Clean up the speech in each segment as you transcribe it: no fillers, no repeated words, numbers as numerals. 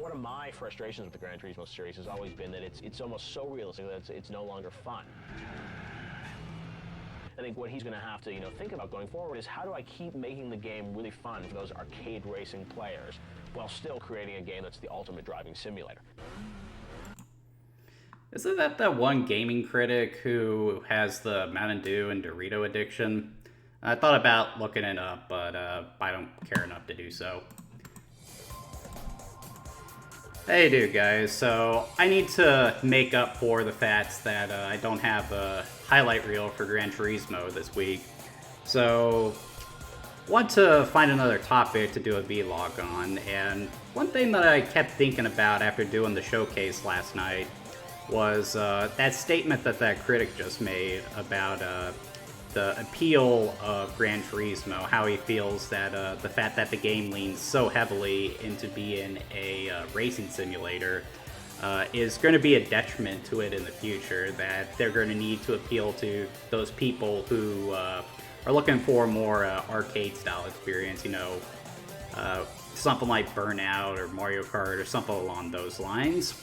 One of my frustrations with the Gran Turismo series has always been that it's almost so realistic that it's no longer fun. I think what he's going to have to, think about going forward is how do I keep making the game really fun for those arcade racing players while still creating a game that's the ultimate driving simulator. Isn't that one gaming critic who has the Mountain Dew and Dorito addiction? I thought about looking it up, but I don't care enough to do so. Hey dude guys, so I need to make up for the fact that I don't have a highlight reel for Gran Turismo this week. So, want to find another topic to do a vlog on, and one thing that I kept thinking about after doing the showcase last night was that statement that critic just made about the appeal of Gran Turismo, how he feels that the fact that the game leans so heavily into being a racing simulator is going to be a detriment to it in the future, that they're going to need to appeal to those people who are looking for a more arcade-style experience, something like Burnout or Mario Kart or something along those lines.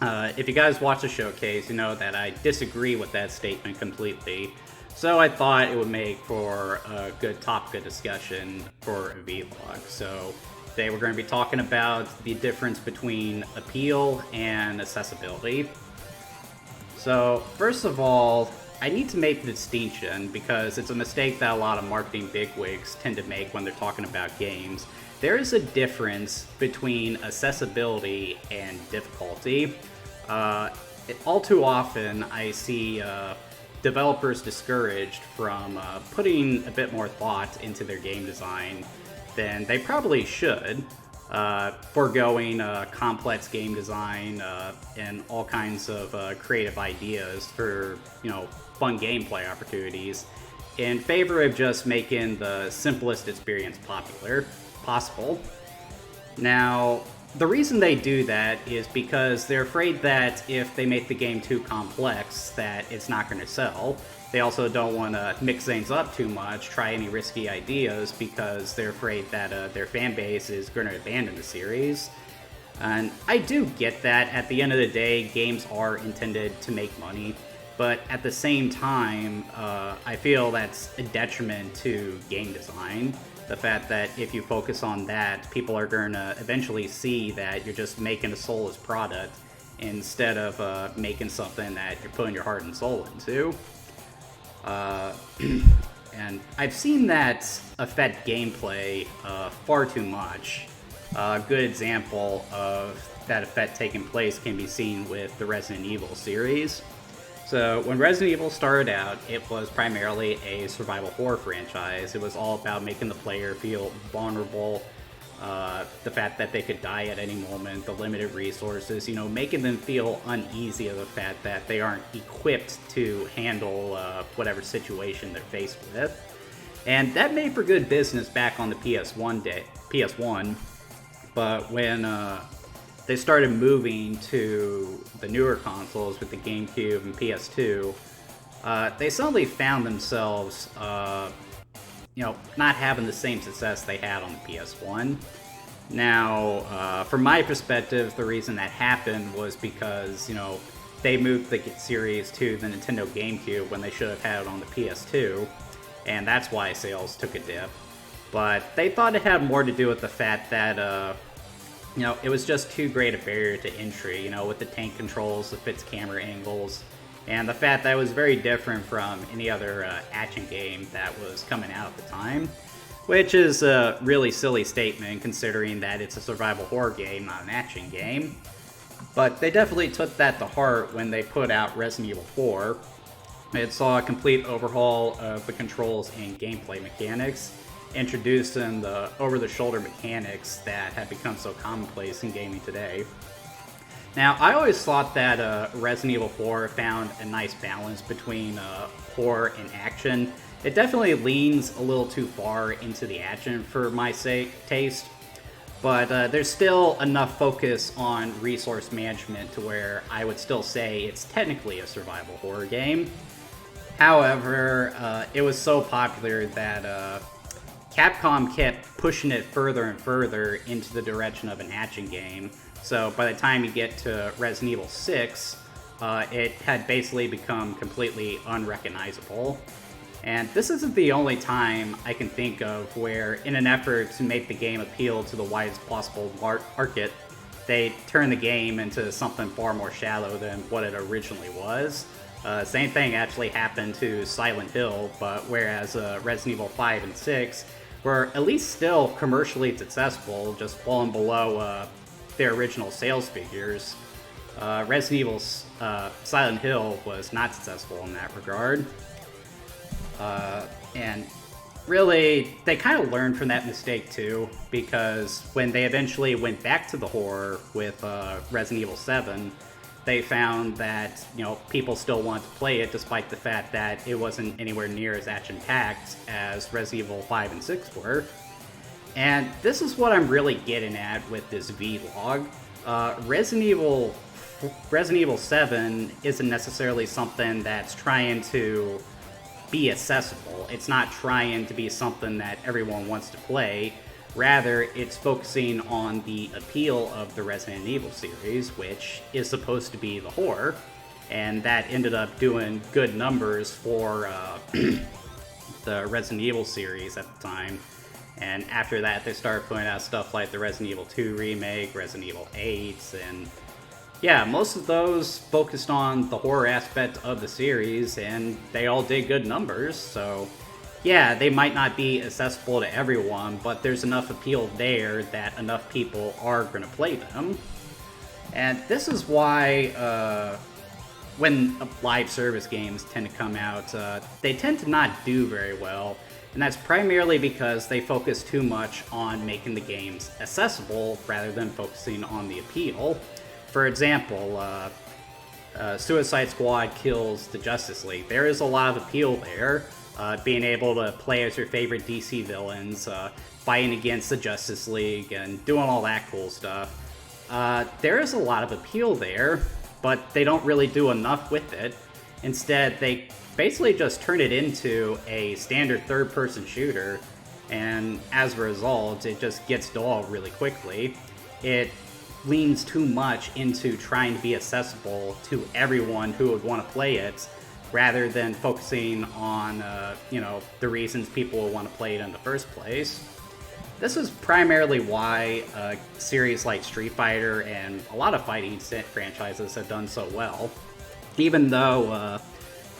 If you guys watch the showcase, you know that I disagree with that statement completely. So I thought it would make for a good topic of discussion for a vlog. So today we're going to be talking about the difference between appeal and accessibility. So first of all, I need to make the distinction because it's a mistake that a lot of marketing bigwigs tend to make when they're talking about games. There is a difference between accessibility and difficulty. All too often I see developers discouraged from putting a bit more thought into their game design than they probably should, foregoing complex game design and all kinds of creative ideas for fun gameplay opportunities in favor of just making the simplest experience possible. Now, the reason they do that is because they're afraid that if they make the game too complex, that it's not going to sell. They also don't want to mix things up too much, try any risky ideas, because they're afraid that their fan base is going to abandon the series. And I do get that. At the end of the day, games are intended to make money. But at the same time, I feel that's a detriment to game design. The fact that if you focus on that, people are going to eventually see that you're just making a soulless product instead of making something that you're putting your heart and soul into. And I've seen that affect gameplay far too much. A good example of that effect taking place can be seen with the Resident Evil series. So when Resident Evil started out, it was primarily a survival horror franchise. It was all about making the player feel vulnerable, the fact that they could die at any moment, the limited resources, making them feel uneasy of the fact that they aren't equipped to handle whatever situation they're faced with. And that made for good business back on the PS1, but when they started moving to the newer consoles with the GameCube and PS2, they suddenly found themselves, not having the same success they had on the PS1. Now, from my perspective, the reason that happened was because, they moved the series to the Nintendo GameCube when they should have had it on the PS2, and that's why sales took a dip. But they thought it had more to do with the fact that, it was just too great a barrier to entry, with the tank controls, the fixed camera angles, and the fact that it was very different from any other action game that was coming out at the time, which is a really silly statement considering that it's a survival horror game, not an action game. But they definitely took that to heart when they put out Resident Evil 4. It saw a complete overhaul of the controls and gameplay mechanics, introducing the over-the-shoulder mechanics that have become so commonplace in gaming today. Now, I always thought that Resident Evil 4 found a nice balance between horror and action. It definitely leans a little too far into the action for my taste, but there's still enough focus on resource management to where I would still say it's technically a survival horror game. However, it was so popular that Capcom kept pushing it further and further into the direction of an action game. So by the time you get to Resident Evil 6, it had basically become completely unrecognizable. And this isn't the only time I can think of where, in an effort to make the game appeal to the widest possible market, they turn the game into something far more shallow than what it originally was. Same thing actually happened to Silent Hill, but whereas Resident Evil 5 and 6 were at least still commercially successful, just falling below their original sales figures, Resident Evil's Silent Hill was not successful in that regard. And really, they kind of learned from that mistake too, because when they eventually went back to the horror with Resident Evil 7, they found that, you know, people still wanted to play it despite the fact that it wasn't anywhere near as action-packed as Resident Evil 5 and 6 were. And this is what I'm really getting at with this vlog. Resident Evil 7 isn't necessarily something that's trying to be accessible. It's not trying to be something that everyone wants to play. Rather, it's focusing on the appeal of the Resident Evil series, which is supposed to be the horror, and that ended up doing good numbers for the Resident Evil series at the time. And after that, they started putting out stuff like the Resident Evil 2 remake, Resident Evil 8, and yeah, most of those focused on the horror aspect of the series, and they all did good numbers, so yeah, they might not be accessible to everyone, but there's enough appeal there that enough people are going to play them. And this is why when live service games tend to come out, they tend to not do very well, and that's primarily because they focus too much on making the games accessible rather than focusing on the appeal. For example, Suicide Squad kills the Justice League. There is a lot of appeal there. Being able to play as your favorite DC villains, fighting against the Justice League, and doing all that cool stuff. There is a lot of appeal there, but they don't really do enough with it. Instead, they basically just turn it into a standard third-person shooter, and as a result, it just gets dull really quickly. It leans too much into trying to be accessible to everyone who would want to play it, rather than focusing on, the reasons people will want to play it in the first place. This is primarily why series like Street Fighter and a lot of fighting franchises have done so well. Even though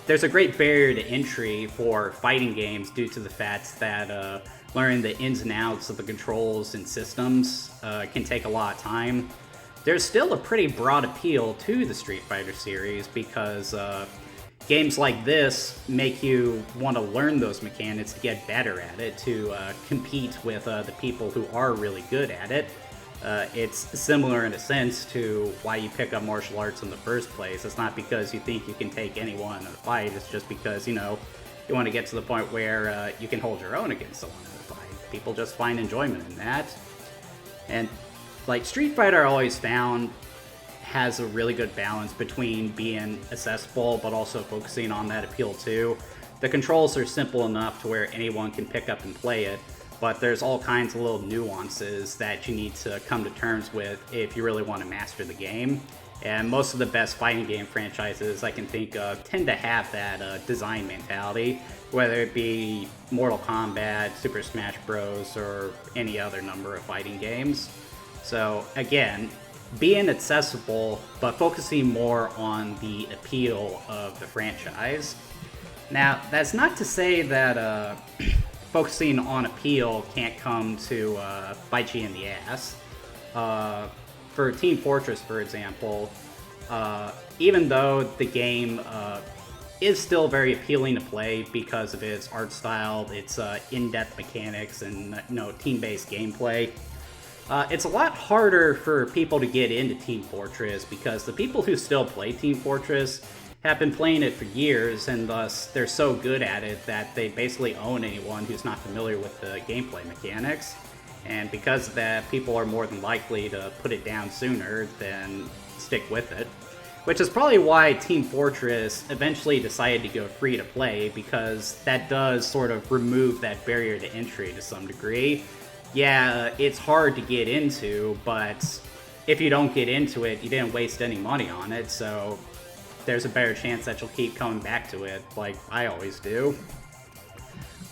there's a great barrier to entry for fighting games due to the fact that learning the ins and outs of the controls and systems can take a lot of time, there's still a pretty broad appeal to the Street Fighter series because games like this make you want to learn those mechanics to get better at it, to compete with the people who are really good at it. It's similar in a sense to why you pick up martial arts in the first place. It's not because you think you can take anyone in a fight, it's just because, you want to get to the point where you can hold your own against someone in a fight. People just find enjoyment in that. And like Street Fighter, I always found has a really good balance between being accessible but also focusing on that appeal too. The controls are simple enough to where anyone can pick up and play it, but there's all kinds of little nuances that you need to come to terms with if you really want to master the game. And most of the best fighting game franchises I can think of tend to have that design mentality, whether it be Mortal Kombat, Super Smash Bros., or any other number of fighting games. So again, being accessible, but focusing more on the appeal of the franchise. Now, that's not to say that focusing on appeal can't come to bite you in the ass. For Team Fortress, for example, even though the game is still very appealing to play because of its art style, its in-depth mechanics, and team-based gameplay, it's a lot harder for people to get into Team Fortress because the people who still play Team Fortress have been playing it for years, and thus they're so good at it that they basically own anyone who's not familiar with the gameplay mechanics. And because of that, people are more than likely to put it down sooner than stick with it. which is probably why Team Fortress eventually decided to go free to play, because that does sort of remove that barrier to entry to some degree. Yeah, it's hard to get into, but if you don't get into it, you didn't waste any money on it, so there's a better chance that you'll keep coming back to it, like I always do.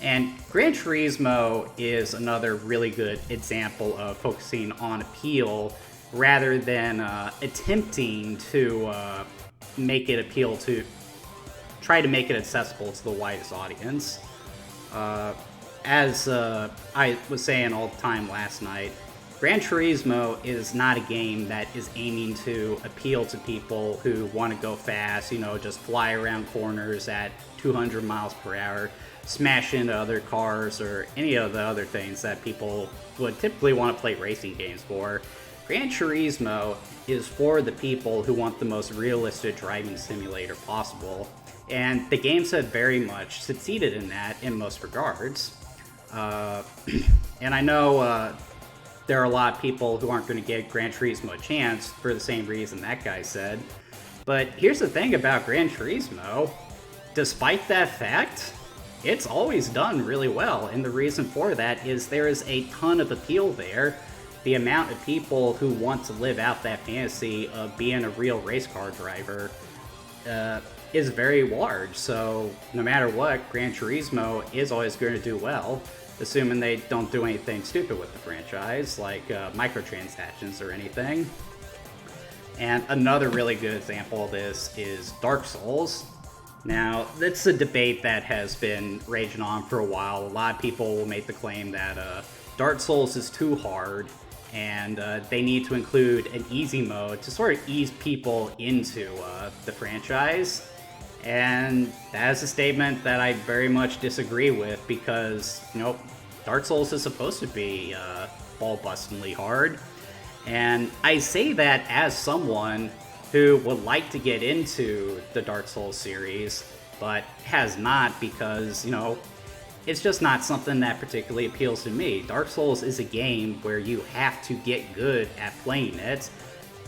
And Gran Turismo is another really good example of focusing on appeal rather than attempting to make it appeal to, try to make it accessible to the widest audience. As I was saying all the time last night, Gran Turismo is not a game that is aiming to appeal to people who want to go fast, you know, just fly around corners at 200 miles per hour, smash into other cars, or any of the other things that people would typically want to play racing games for. Gran Turismo is for the people who want the most realistic driving simulator possible, and the games have very much succeeded in that in most regards. And I know there are a lot of people who aren't going to give Gran Turismo a chance for the same reason that guy said. But here's the thing about Gran Turismo. Despite that fact, it's always done really well. And the reason for that is there is a ton of appeal there. The amount of people who want to live out that fantasy of being a real race car driver is very large. So no matter what, Gran Turismo is always going to do well, assuming they don't do anything stupid with the franchise, like microtransactions or anything. And another really good example of this is Dark Souls. Now, that's a debate that has been raging on for a while. A lot of people will make the claim that Dark Souls is too hard, and they need to include an easy mode to sort of ease people into the franchise. And that is a statement that I very much disagree with, because, you know, Dark Souls is supposed to be ball-bustingly hard. And I say that as someone who would like to get into the Dark Souls series, but has not, because, you know, it's just not something that particularly appeals to me. Dark Souls is a game where you have to get good at playing it.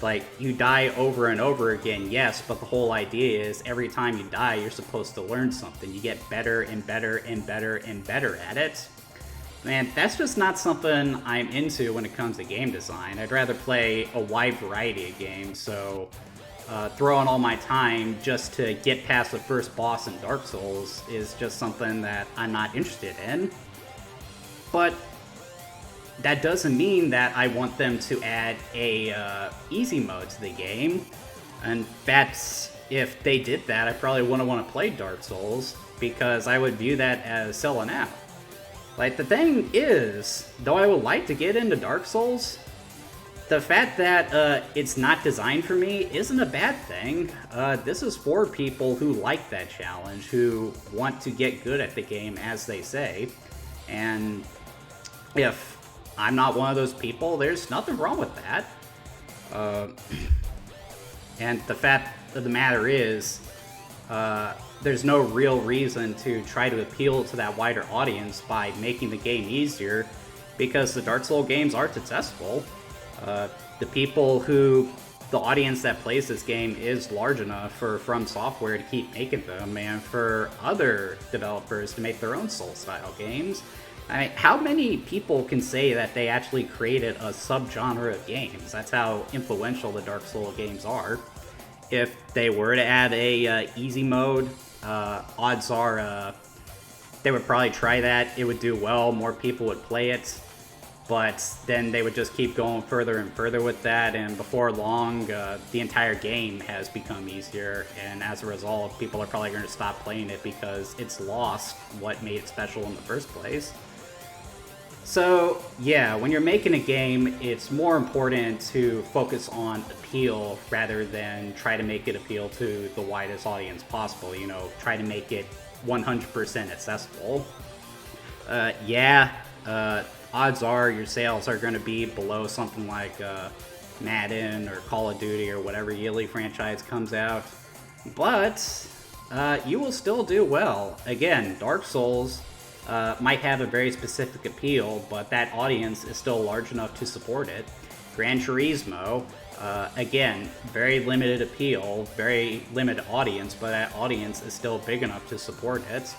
Like, you die over and over again, yes, but the whole idea is every time you die, you're supposed to learn something. You get better and better and better and better at it. And that's just not something I'm into when it comes to game design. I'd rather play a wide variety of games, so throwing all my time just to get past the first boss in Dark Souls is just something that I'm not interested in. But that doesn't mean that I want them to add a easy mode to the game. And that's, if they did that, I probably wouldn't want to play Dark Souls, because I would view that as selling out. Like, the thing is, though I would like to get into Dark Souls, the fact that it's not designed for me isn't a bad thing. This is for people who like that challenge, who want to get good at the game, as they say. And if I'm not one of those people, there's nothing wrong with that. And the fact of the matter is, there's no real reason to try to appeal to that wider audience by making the game easier, because the Dark Souls games are successful. The audience that plays this game is large enough for From Software to keep making them, and for other developers to make their own Soul-style games. I mean, how many people can say that they actually created a subgenre of games? That's how influential the Dark Souls games are. If they were to add a easy mode, odds are they would probably try that. It would do well, more people would play it, but then they would just keep going further and further with that, and before long, the entire game has become easier, and as a result, people are probably going to stop playing it because it's lost what made it special in the first place. So, yeah, when you're making a game, it's more important to focus on appeal rather than try to make it appeal to the widest audience possible, you know, try to make it 100% accessible. Odds are your sales are going to be below something like Madden or Call of Duty or whatever yearly franchise comes out, but you will still do well. Again, Dark Souls might have a very specific appeal, but that audience is still large enough to support it. Gran Turismo, again, very limited appeal, very limited audience, but that audience is still big enough to support it.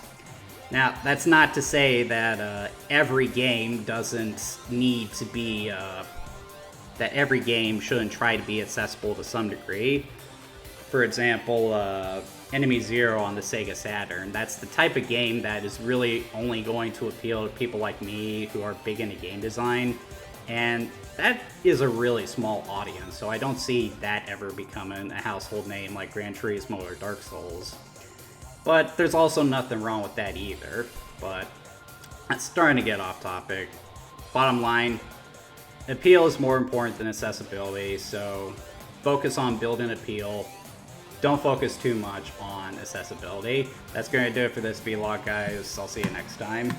Now, that's not to say that every game doesn't need to be, that every game shouldn't try to be accessible to some degree. For example, Enemy Zero on the Sega Saturn, that's the type of game that is really only going to appeal to people like me who are big into game design, and that is a really small audience, so I don't see that ever becoming a household name like Gran Turismo or Dark Souls. But there's also nothing wrong with that either. But that's starting to get off topic. Bottom line, appeal is more important than accessibility, so focus on building appeal. Don't focus too much on accessibility. That's going to do it for this vlog, guys. I'll see you next time.